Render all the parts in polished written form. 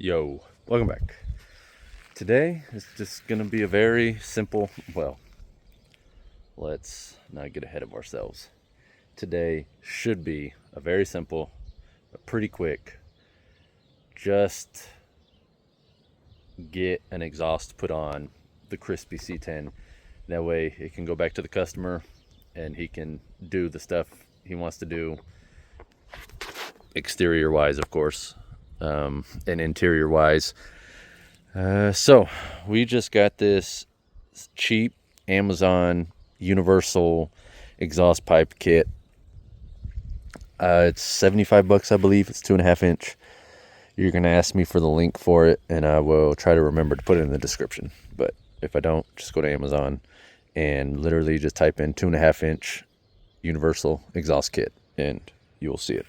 Yo, welcome back. Today is just gonna be a very simple, well, let's not get ahead of ourselves. Today should be a very simple, but pretty quick, just get an exhaust put on the Krispy C10. That way it can go back to the customer and he can do the stuff he wants to do, exterior wise, of course, and interior wise. So we just got this cheap Amazon universal exhaust pipe kit. It's 75 bucks, I believe. It's 2.5 inch. You're going to ask me for the link for it, and I will try to remember to put it in the description. But if I don't, just go to Amazon and literally just type in 2.5 inch universal exhaust kit, and you will see it.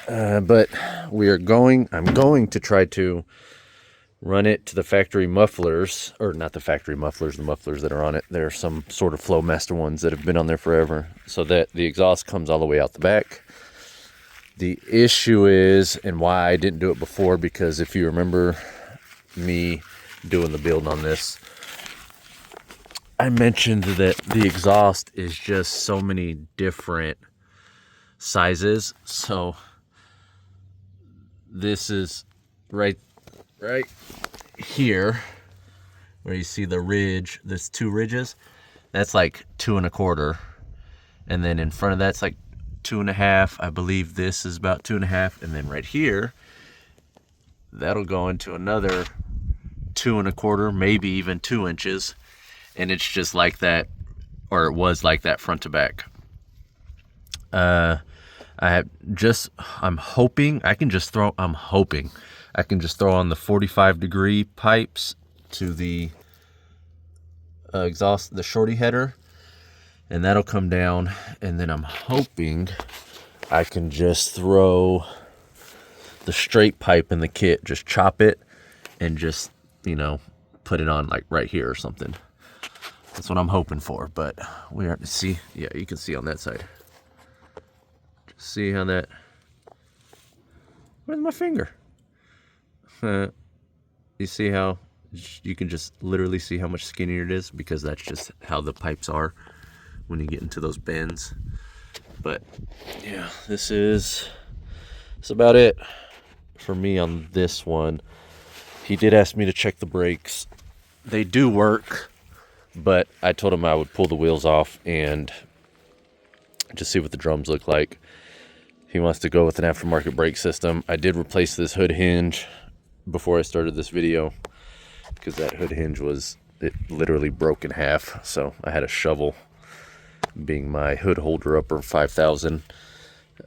But I'm going to try to run it to the factory mufflers, or not the factory mufflers, the mufflers that are on it. There are some sort of Flowmaster ones that have been on there forever, so that the exhaust comes all the way out the back. The issue is, and why I didn't do it before, because if you remember me doing the build on this, I mentioned that the exhaust is just so many different sizes. So this is right here where you see the ridge. There's two ridges. That's like 2.25, and then in front of that's like 2.5. I believe this is about 2.5, and then right here that'll go into another 2.25, maybe even 2 inches, and it's just like that, or it was like that front to back. I'm hoping I can just throw on the 45-degree pipes to the exhaust, the shorty header, and that'll come down. And then I'm hoping I can just throw the straight pipe in the kit, just chop it and just, put it on like right here or something. That's what I'm hoping for. But we are to see. Yeah, you can see on that side. See how that, where's my finger? You see how you can just literally see how much skinnier it is, because that's just how the pipes are when you get into those bends. But yeah, that's about it for me on this one. He did ask me to check the brakes. They do work, but I told him I would pull the wheels off and just see what the drums look like. He wants to go with an aftermarket brake system. I did replace this hood hinge before I started this video, because that hood hinge it literally broke in half. So I had a shovel being my hood holder upper 5,000.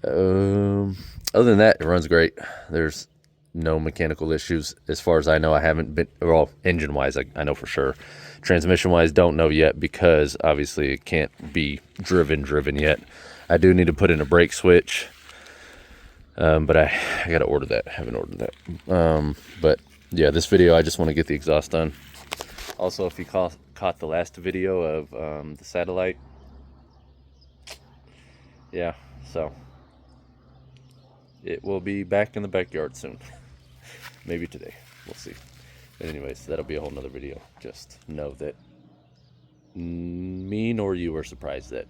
Other than that, it runs great. There's no mechanical issues as far as I know. I haven't been, well, engine wise, I know for sure. Transmission wise, don't know yet, because obviously it can't be driven yet. I do need to put in a brake switch. But I got to order that. I haven't ordered that. But yeah, this video, I just want to get the exhaust done. Also, if you caught the last video of the satellite, yeah, so it will be back in the backyard soon. Maybe today. We'll see. But anyways, that'll be a whole nother video. Just know that me nor you are surprised that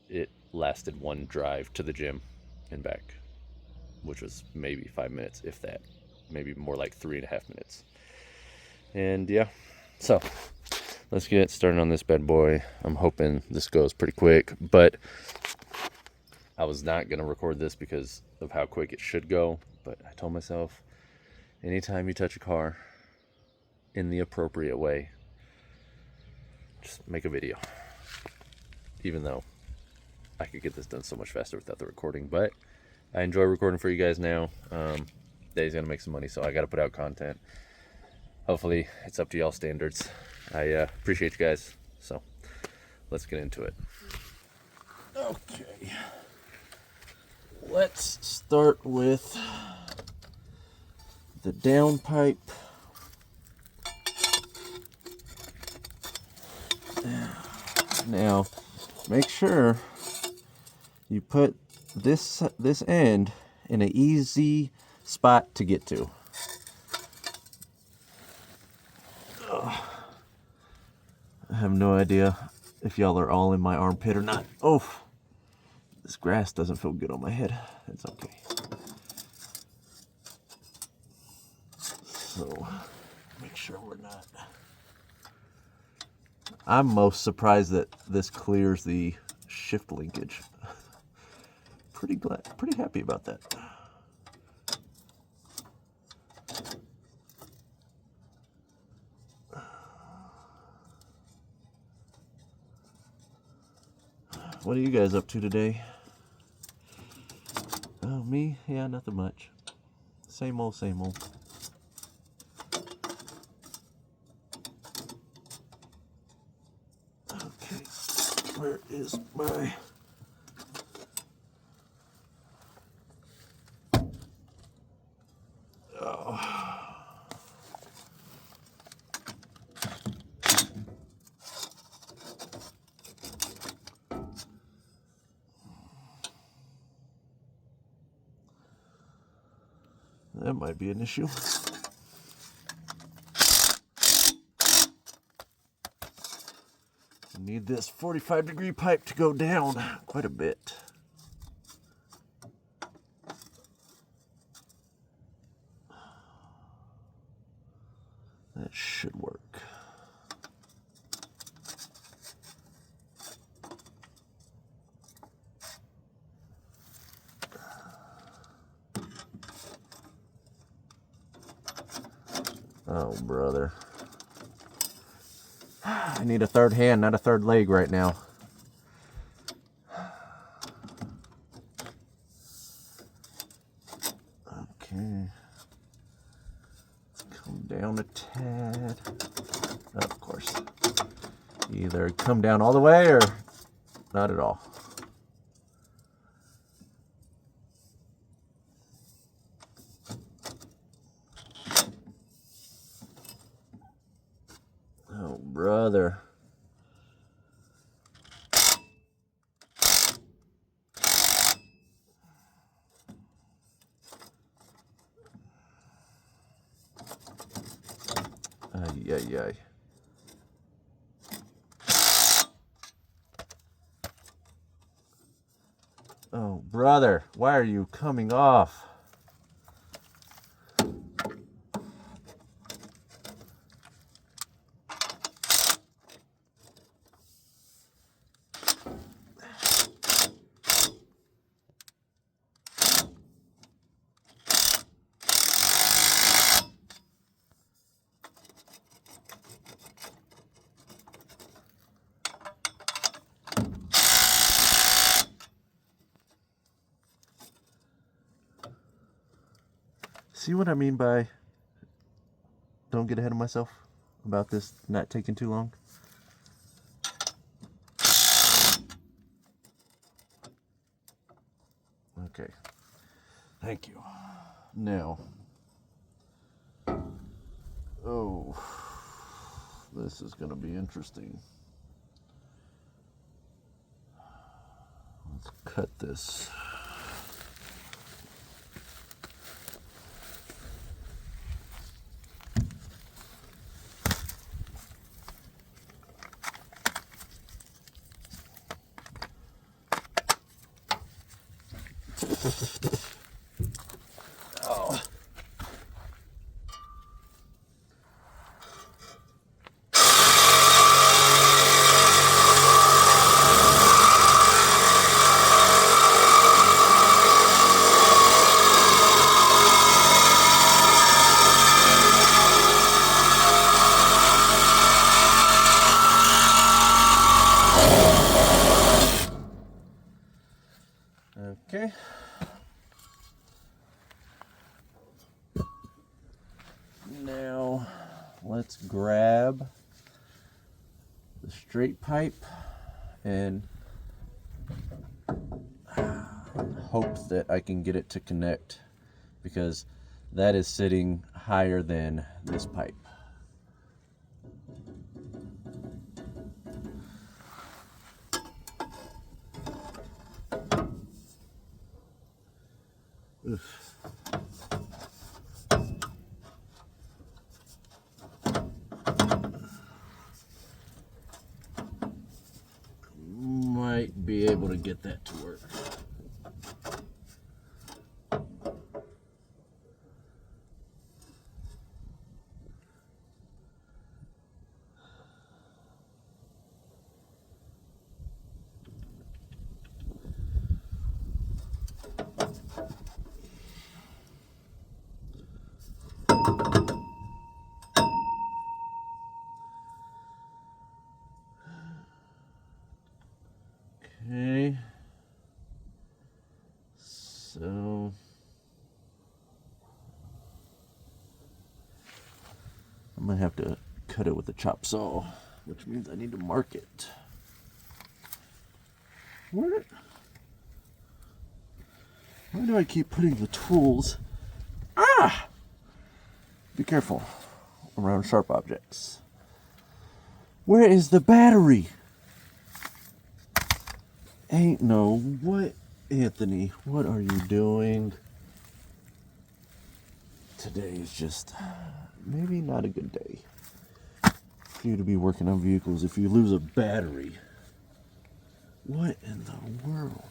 it lasted one drive to the gym and back, which was maybe 5 minutes, if that, maybe more like 3.5 minutes. And yeah, so let's get started on this bad boy. I'm hoping this goes pretty quick, but I was not going to record this because of how quick it should go. But I told myself, anytime you touch a car in the appropriate way, just make a video. Even though I could get this done so much faster without the recording, but I enjoy recording for you guys now. Daddy's gonna make some money, so I gotta put out content. Hopefully it's up to y'all standards. I appreciate you guys, so let's get into it. Okay, let's start with the down pipe. Now make sure you put this end in an easy spot to get to. I have no idea if y'all are all in my armpit or not. Oh, this grass doesn't feel good on my head. It's okay. So, make sure we're not. I'm most surprised that this clears the shift linkage. Pretty happy about that. What are you guys up to today? Oh, me? Yeah, nothing much. Same old, same old. Okay, where is my... That might be an issue. I need this 45-degree pipe to go down quite a bit. That should work. Oh, brother. I need a third hand, not a third leg right now. Okay. Let's come down a tad. Of course. Either come down all the way or not at all. Oh, brother. Ay, ay, ay. Oh, brother, why are you coming off? See what I mean by don't get ahead of myself about this not taking too long? Okay. Thank you. Now. Oh. This is going to be interesting. Let's cut this. Oh. Okay. Now let's grab the straight pipe and hope that I can get it to connect, because that is sitting higher than this pipe. Oof. get that to work. Okay, so I'm gonna have to cut it with a chop saw, which means I need to mark it. Why do I keep putting the tools? Ah! Be careful around sharp objects. Where is the battery? Ain't no what, Anthony? What are you doing? Today is just maybe not a good day for you to be working on vehicles if you lose a battery. What in the world?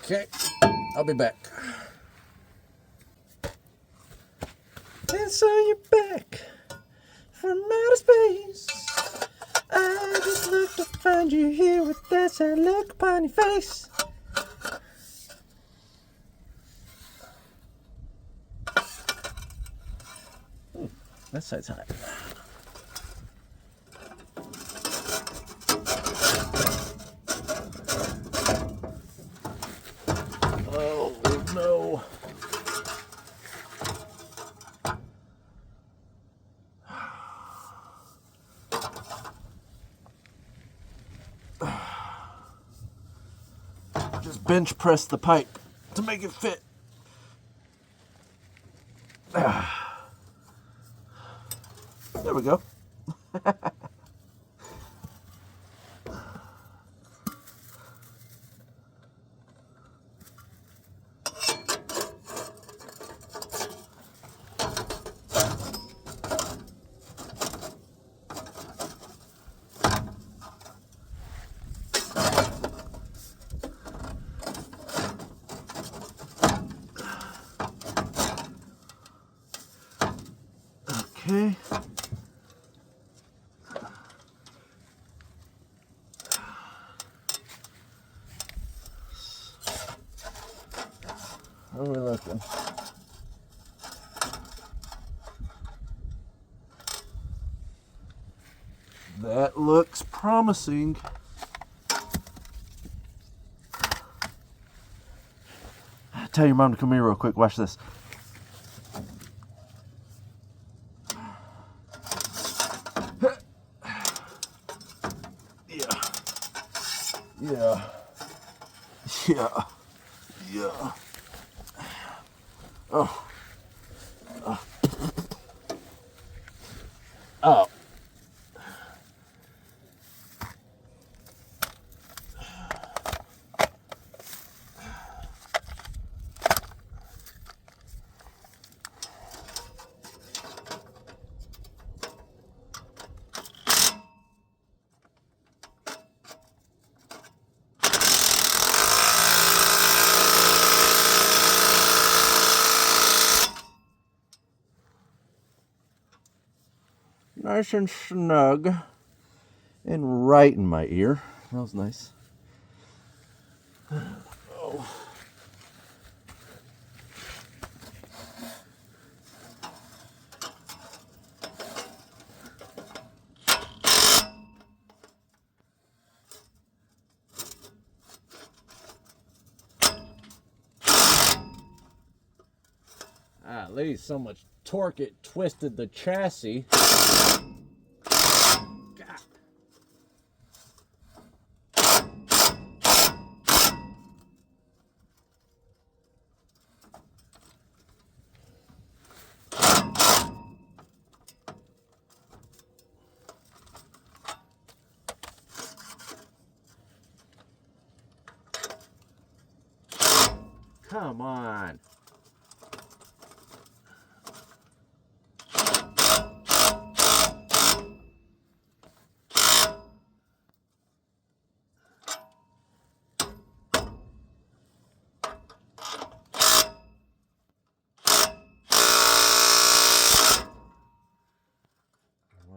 Okay, I'll be back. And so you're back from outer space. I just looked to find you here with that sad look upon your face. That side's hot. Oh no. Just bench press the pipe to make it fit. There we go. Okay. How are we looking? That looks promising. Tell your mom to come here real quick. Watch this. Yeah. Yeah. Yeah. Oh. Oh. Nice and snug and right in my ear. That was nice. Oh. At least so much torque it twisted the chassis. Come on.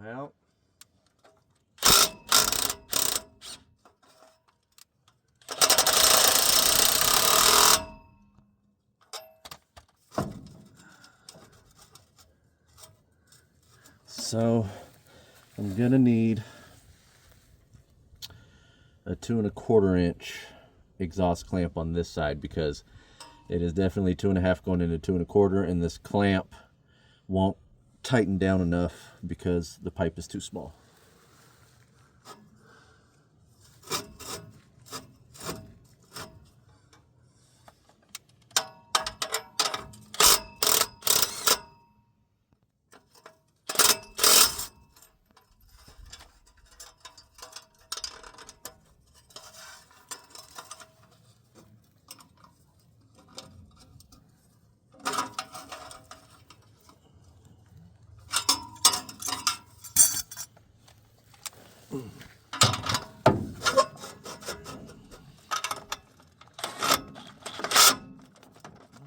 Well, so I'm gonna need a 2 1/4 inch exhaust clamp on this side, because it is definitely 2 1/2 going into 2 1/4, and this clamp won't tighten down enough because the pipe is too small.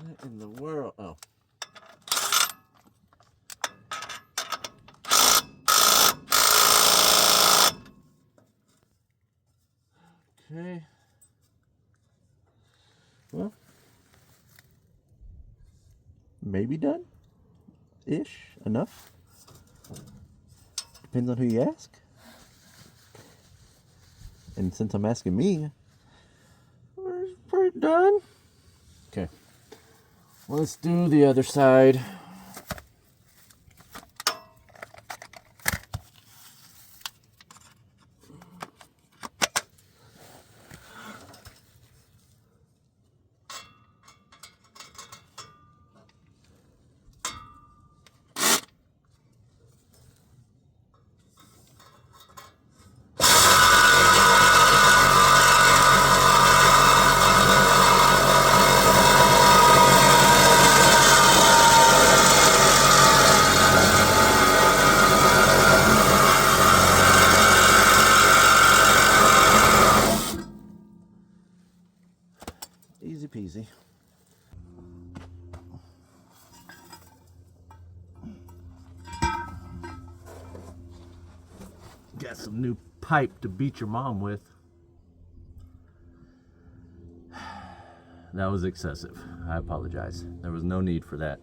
What in the world? Oh. Okay. Well, maybe done ish. Enough. Depends on who you ask. And since I'm asking me, we're pretty done. Okay. Let's do the other side. Easy peasy. Got some new pipe to beat your mom with. That was excessive. I apologize. There was no need for that.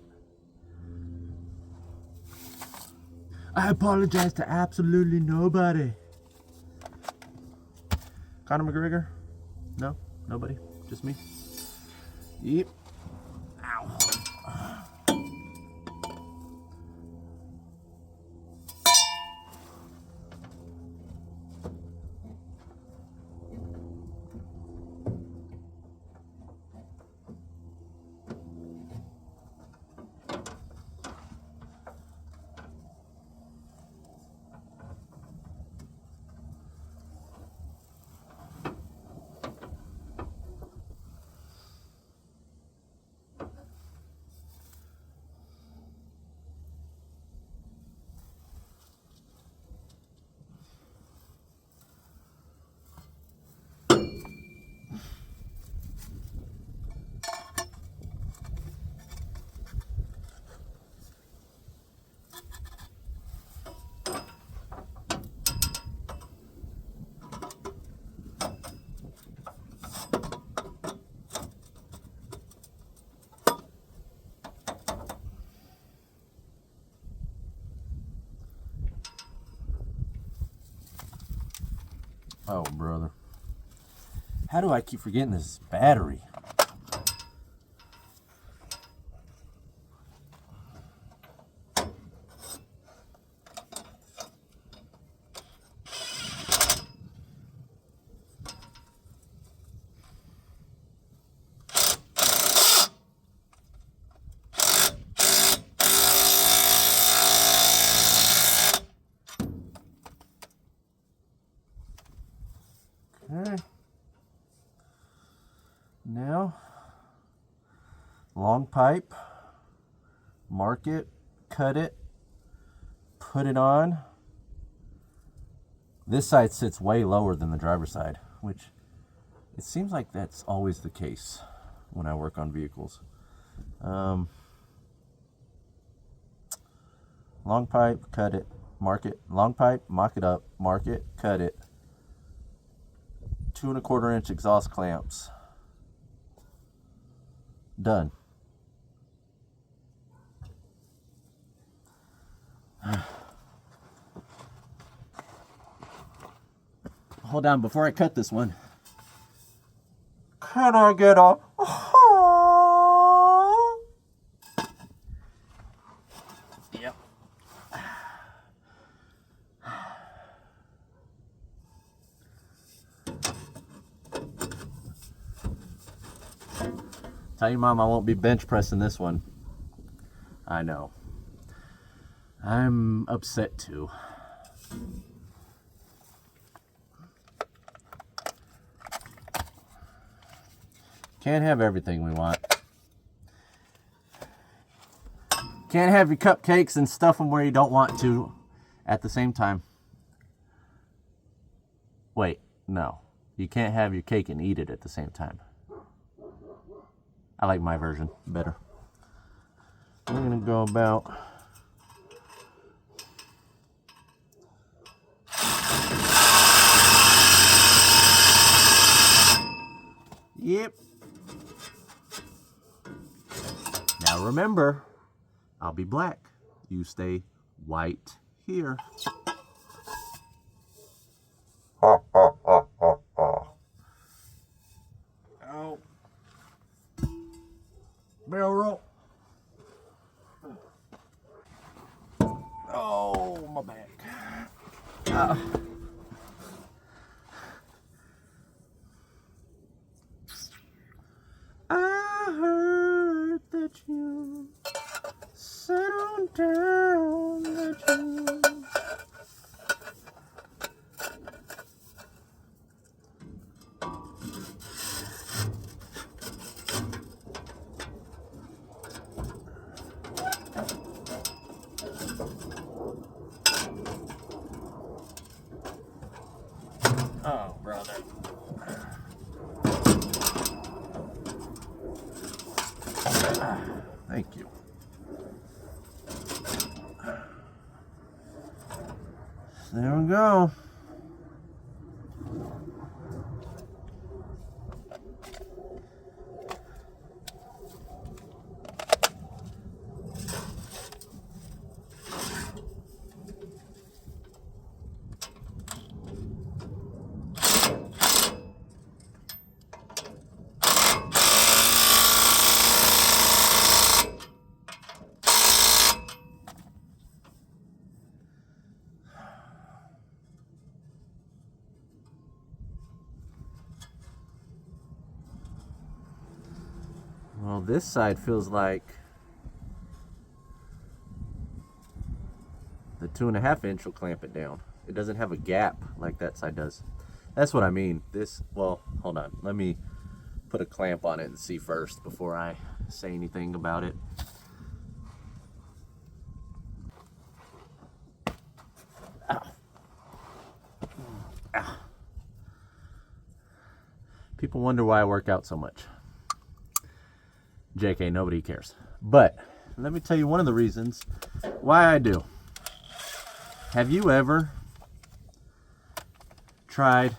I apologize to absolutely nobody. Conor McGregor? No? Nobody? Just me? Yep. Ow. Oh, brother. How do I keep forgetting this battery? Okay. Now pipe, mark it, cut it, put it on. This side sits way lower than the driver's side, which it seems like that's always the case when I work on vehicles. Long pipe, cut it, mark it. Long pipe, mock it up, mark it, cut it. 2 1/4 inch exhaust clamps. Done. Hold on, before I cut this one, can I get a Yep. Tell your mom I won't be bench pressing this one. I know. I'm upset too. Can't have everything we want. Can't have your cupcakes and stuff them where you don't want to at the same time. Wait, no. You can't have your cake and eat it at the same time. I like my version better. We're gonna go about Yep. Now remember, I'll be black. You stay white here. Oh. Barrel roll. Oh, my back. I heard that you settled down, that you... Oh, brother. Thank you. There we go. Well, this side feels like the 2.5 inch will clamp it down. It doesn't have a gap like that side does. That's what I mean. This, well, hold on. Let me put a clamp on it and see first before I say anything about it. Ow. Ow. People wonder why I work out so much. JK, nobody cares. But let me tell you one of the reasons why I do. Have you ever tried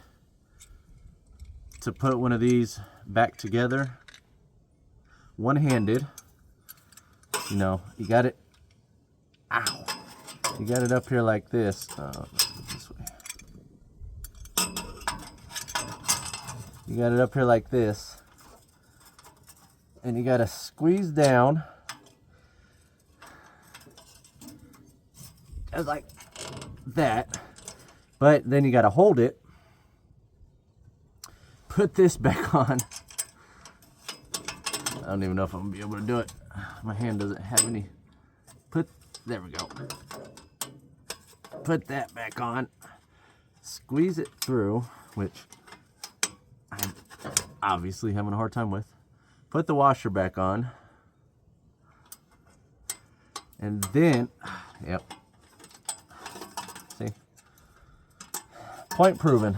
to put one of these back together one-handed? You know, you got it. Ow. You got it up here like this. This way. You got it up here like this. And you got to squeeze down. Like that. But then you got to hold it. Put this back on. I don't even know if I'm going to be able to do it. My hand doesn't have any. There we go. Put that back on. Squeeze it through, which I'm obviously having a hard time with. Put the washer back on. And then, yep. See? Point proven.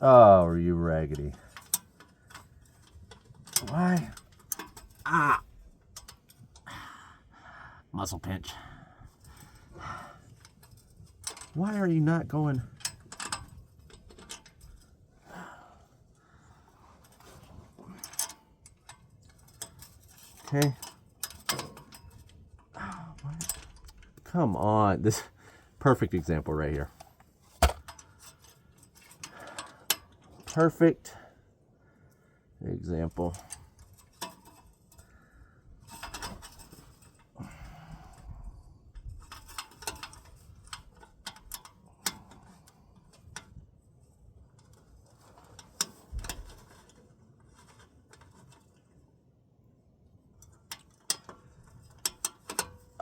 Oh, are you raggedy? Why? Ah! Muscle pinch. Why are you not going? Okay. Come on. This perfect example right here. Perfect example.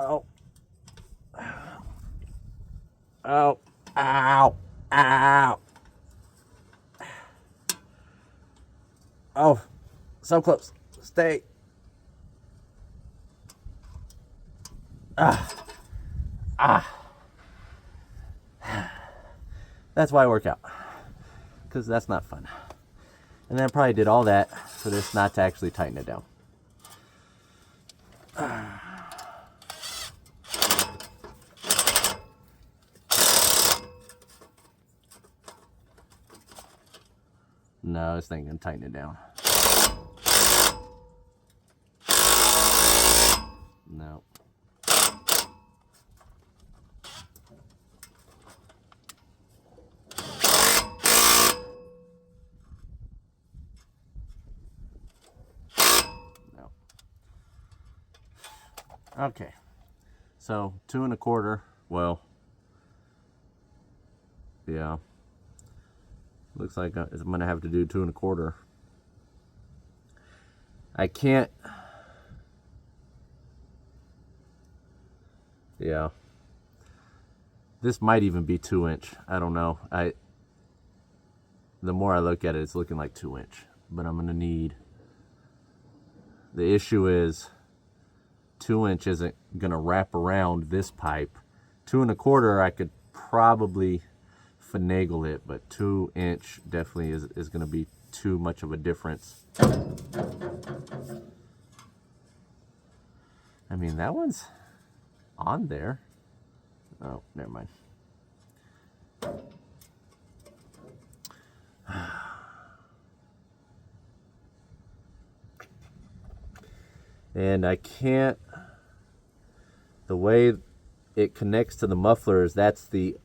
Oh. Oh. Ow. Ow. Oh. So close. Stay. Ah. Ah. That's why I work out. Because that's not fun. And then I probably did all that for this not to actually tighten it down. No, this thing can tighten it down. No. No. Okay. So 2 1/4. Well, yeah. Looks like I'm going to have to do 2 1/4. I can't. Yeah. This might even be 2 inch. I don't know. The more I look at it, it's looking like 2 inch. But I'm going to need. The issue is 2 inch isn't going to wrap around this pipe. 2 1/4, I could probably finagle it, but 2 inch definitely is going to be too much of a difference. I mean, that one's on there. Oh, never mind. And I can't, the way it connects to the muffler is that's the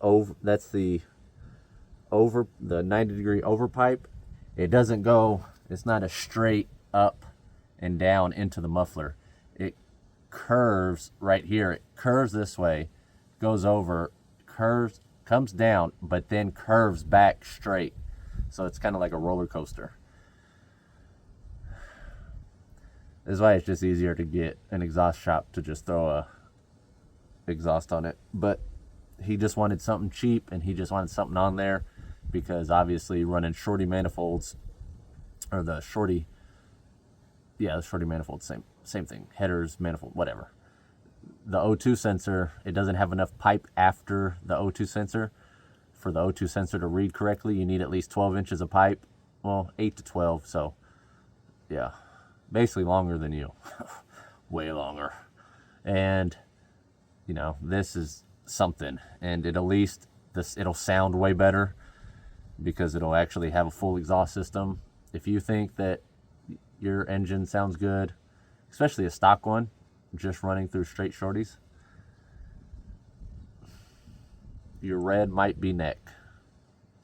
90-degree over pipe. It doesn't go, it's not a straight up and down into the muffler. It curves right here. It curves this way, goes over, curves, comes down, but then curves back straight. So it's kind of like a roller coaster. This is why it's just easier to get an exhaust shop to just throw a exhaust on it. But he just wanted something cheap, and he just wanted something on there because obviously running shorty manifolds, or the shorty manifold, same thing, headers, manifold, whatever. The O2 sensor, it doesn't have enough pipe after the O2 sensor. For the O2 sensor to read correctly, you need at least 12 inches of pipe. Well, 8 to 12, so yeah, basically longer than you. Way longer. And you know, this is something, and it'll sound way better because it'll actually have a full exhaust system. If you think that your engine sounds good, especially a stock one, just running through straight shorties, your red might be neck.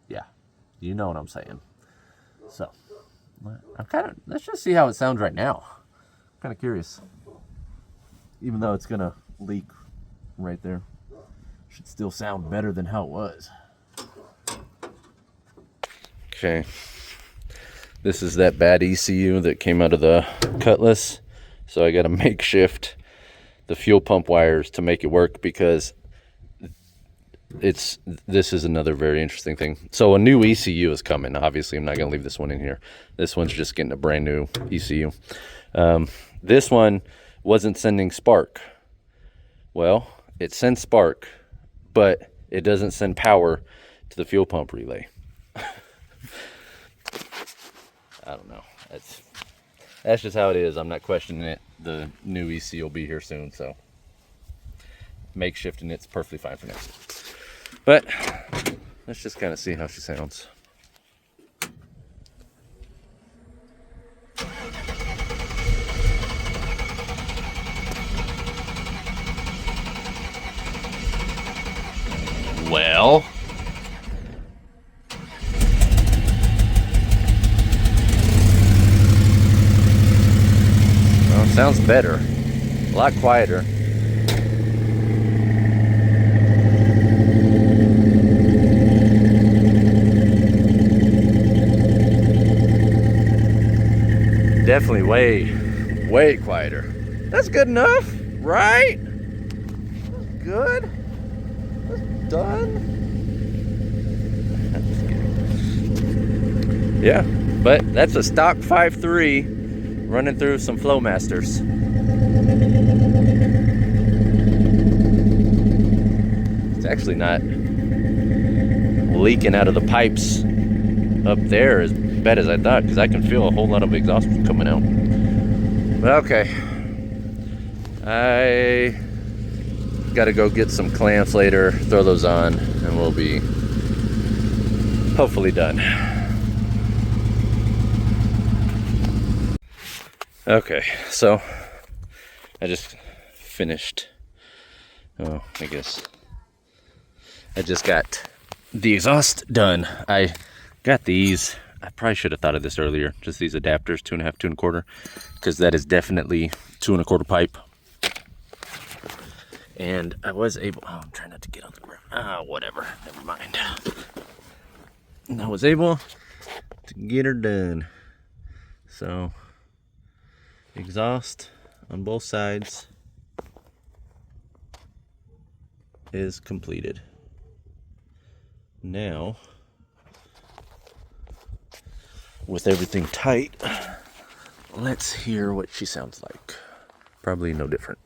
Yeah, you know what I'm saying. So let's just see how it sounds right now. I'm kind of curious. Even though it's gonna leak right there, should still sound better than how it was. Okay, this is that bad ECU that came out of the Cutlass, so I got to makeshift the fuel pump wires to make it work, because this is another very interesting thing. So a new ECU is coming. Obviously, I'm not going to leave this one in here. This one's just getting a brand new ECU. This one wasn't sending spark. Well, it sends spark, but it doesn't send power to the fuel pump relay. I don't know. That's just how it is. I'm not questioning it. The new EC will be here soon, so makeshifting it's perfectly fine for now. But let's just kind of see how she sounds. Well, sounds better, a lot quieter. Definitely way quieter. That's good enough, right? Good. That's done. I'm just kidding. Yeah, but that's a stock 5.3 running through some Flowmasters. It's actually not leaking out of the pipes up there as bad as I thought, because I can feel a whole lot of exhaust coming out. But okay, I gotta go get some clamps later, throw those on, and we'll be hopefully done. Okay, so I just finished, I guess I just got the exhaust done. I got these, I probably should have thought of this earlier, just these adapters, 2.5, 2 1/4, because that is definitely 2 1/4 pipe. And I was able, I'm trying not to get on the ground, whatever, never mind. And I was able to get her done. So exhaust on both sides is completed. Now, with everything tight, let's hear what she sounds like. Probably no different.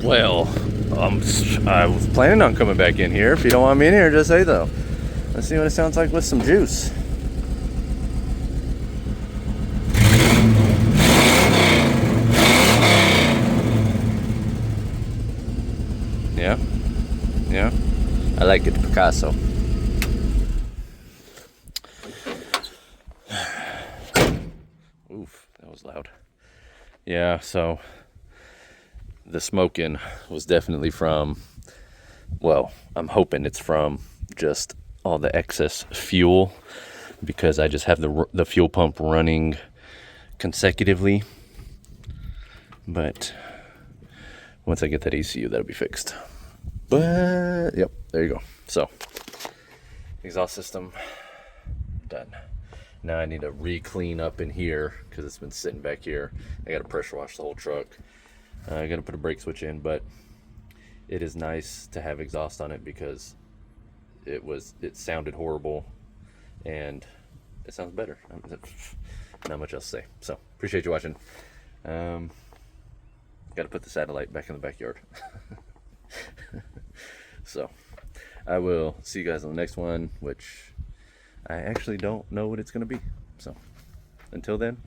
Well, I was planning on coming back in here. If you don't want me in here, just say though. Let's see what it sounds like with some juice. Yeah, I like it, Picasso. Oof, that was loud. Yeah, so the smoking was definitely from, well, I'm hoping it's from just all the excess fuel, because I just have the fuel pump running consecutively. But once I get that ECU, that'll be fixed. But yep, there you go. So exhaust system done. Now I need to re-clean up in here because it's been sitting back here. I got to pressure wash the whole truck. I got to put a brake switch in, but it is nice to have exhaust on it because it sounded horrible, and it sounds better. Not much else to say. So appreciate you watching. Got to put the satellite back in the backyard. So I will see you guys on the next one, which I actually don't know what it's going to be. So until then,